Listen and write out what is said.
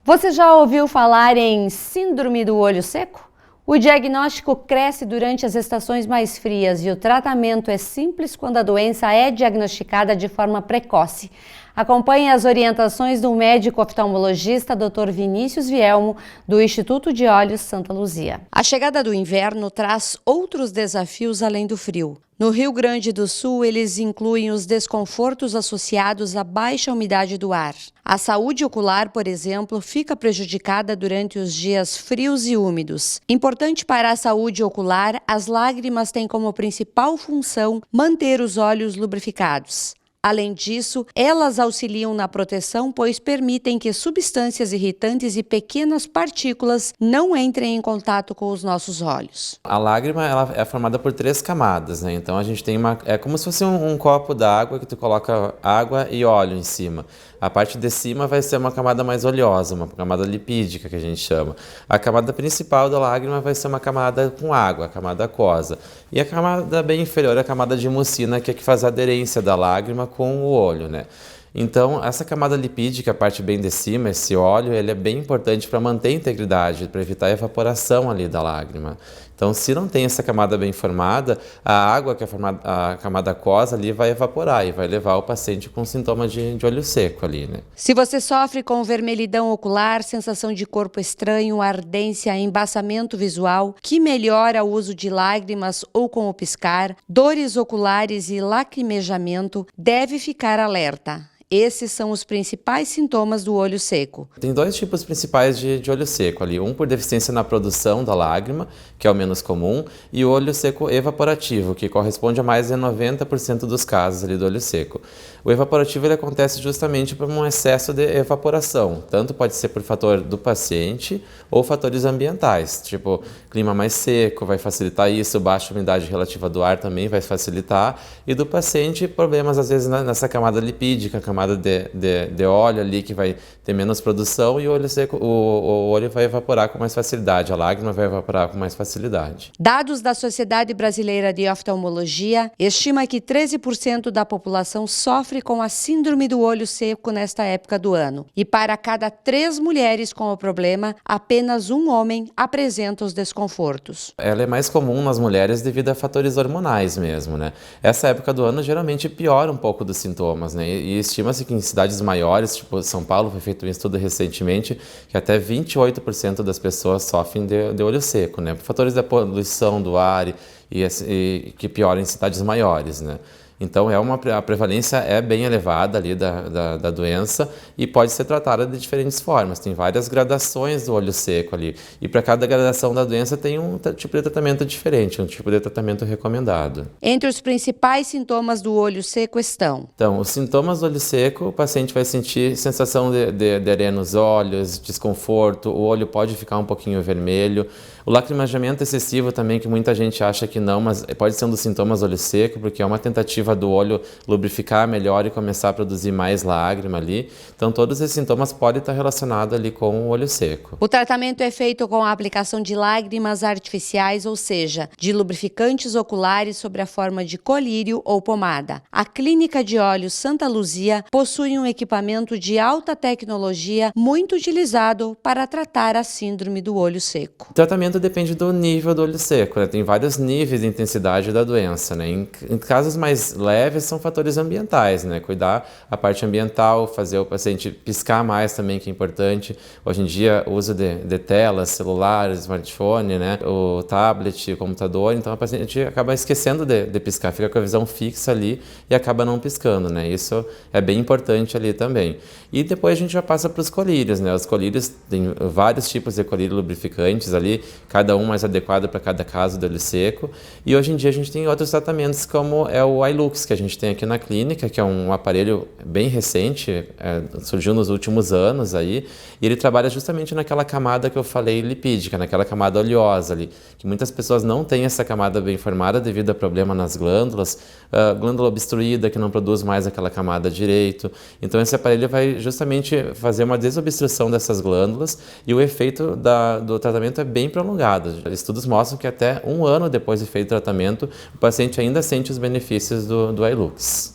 Você já ouviu falar em síndrome do olho seco? O diagnóstico cresce durante as estações mais frias e o tratamento é simples quando a doença é diagnosticada de forma precoce. Acompanhe as orientações do médico oftalmologista Dr. Vinícius Vielmo, do Instituto de Olhos Santa Luzia. A chegada do inverno traz outros desafios além do frio. No Rio Grande do Sul, eles incluem os desconfortos associados à baixa umidade do ar. A saúde ocular, por exemplo, fica prejudicada durante os dias frios e úmidos. Importante para a saúde ocular, as lágrimas têm como principal função manter os olhos lubrificados. Além disso, elas auxiliam na proteção, pois permitem que substâncias irritantes e pequenas partículas não entrem em contato com os nossos olhos. A lágrima ela é formada por 3 camadas, né? Então a gente tem é como se fosse um copo d'água que tu coloca água e óleo em cima. A parte de cima vai ser uma camada mais oleosa, uma camada lipídica que a gente chama. A camada principal da lágrima vai ser uma camada com água, a camada aquosa. E a camada bem inferior é a camada de mucina, que é que faz a aderência da lágrima com o olho, né? Então, essa camada lipídica, a parte bem de cima, esse óleo, ele é bem importante para manter a integridade, para evitar a evaporação ali da lágrima. Então, se não tem essa camada bem formada, a água, que é a camada aquosa ali, vai evaporar e vai levar o paciente com sintoma de olho seco ali, né? Se você sofre com vermelhidão ocular, sensação de corpo estranho, ardência, embaçamento visual, que melhora o uso de lágrimas ou com o piscar, dores oculares e lacrimejamento, deve ficar alerta. Esses são os principais sintomas do olho seco. Tem 2 tipos principais de olho seco ali, um por deficiência na produção da lágrima, que é o menos comum, e o olho seco evaporativo, que corresponde a mais de 90% dos casos ali do olho seco. O evaporativo ele acontece justamente por um excesso de evaporação, tanto pode ser por fator do paciente ou fatores ambientais, tipo clima mais seco vai facilitar isso, baixa umidade relativa do ar também vai facilitar, e do paciente problemas às vezes nessa camada lipídica, camada de óleo ali que vai ter menos produção, e o olho seco, o olho vai evaporar com mais facilidade, a lágrima vai evaporar com mais facilidade. Dados da Sociedade Brasileira de Oftalmologia estima que 13% da população sofre com a síndrome do olho seco nesta época do ano. E para cada 3 mulheres com o problema, apenas um homem apresenta os desconfortos. Ela é mais comum nas mulheres devido a fatores hormonais mesmo, né? Essa época do ano geralmente piora um pouco dos sintomas, né? E estima-se que em cidades maiores, tipo São Paulo, foi feito um estudo recentemente, que até 28% das pessoas sofrem de olho seco, né? Por fatores da poluição do ar e que pioram em cidades maiores, né? Então, a prevalência é bem elevada ali da doença e pode ser tratada de diferentes formas. Tem várias gradações do olho seco ali. E para cada gradação da doença tem um tipo de tratamento diferente, um tipo de tratamento recomendado. Entre os principais sintomas do olho seco estão: Então, os sintomas do olho seco, o paciente vai sentir sensação de areia nos olhos, desconforto, o olho pode ficar um pouquinho vermelho. O lacrimejamento excessivo também, que muita gente acha que não, mas pode ser um dos sintomas do olho seco, porque é uma tentativa do olho lubrificar melhor e começar a produzir mais lágrima ali. Então, todos esses sintomas podem estar relacionados ali com o olho seco. O tratamento é feito com a aplicação de lágrimas artificiais, ou seja, de lubrificantes oculares sob a forma de colírio ou pomada. A Clínica de Olhos Santa Luzia possui um equipamento de alta tecnologia muito utilizado para tratar a síndrome do olho seco. O tratamento depende do nível do olho seco, né? Tem vários níveis de intensidade da doença, né? Em casos mais leves são fatores ambientais, né? Cuidar a parte ambiental, fazer o paciente piscar mais também, que é importante. Hoje em dia, o uso de telas, celular, smartphone, né? O tablet, o computador, então a paciente acaba esquecendo de piscar, fica com a visão fixa ali e acaba não piscando, né? Isso é bem importante ali também. E depois a gente já passa para os colírios, né? Os colírios, tem vários tipos de colírio lubrificantes ali, cada um mais adequado para cada caso do olho seco. E hoje em dia a gente tem outros tratamentos, como é o iLux, que a gente tem aqui na clínica, que é um aparelho bem recente, surgiu nos últimos anos aí, e ele trabalha justamente naquela camada que eu falei lipídica, naquela camada oleosa ali, que muitas pessoas não têm essa camada bem formada devido a problema nas glândulas, glândula obstruída que não produz mais aquela camada direito. Então esse aparelho vai justamente fazer uma desobstrução dessas glândulas e o efeito do tratamento é bem prolongado. Estudos mostram que até 1 ano depois de feito o tratamento, o paciente ainda sente os benefícios do iLux.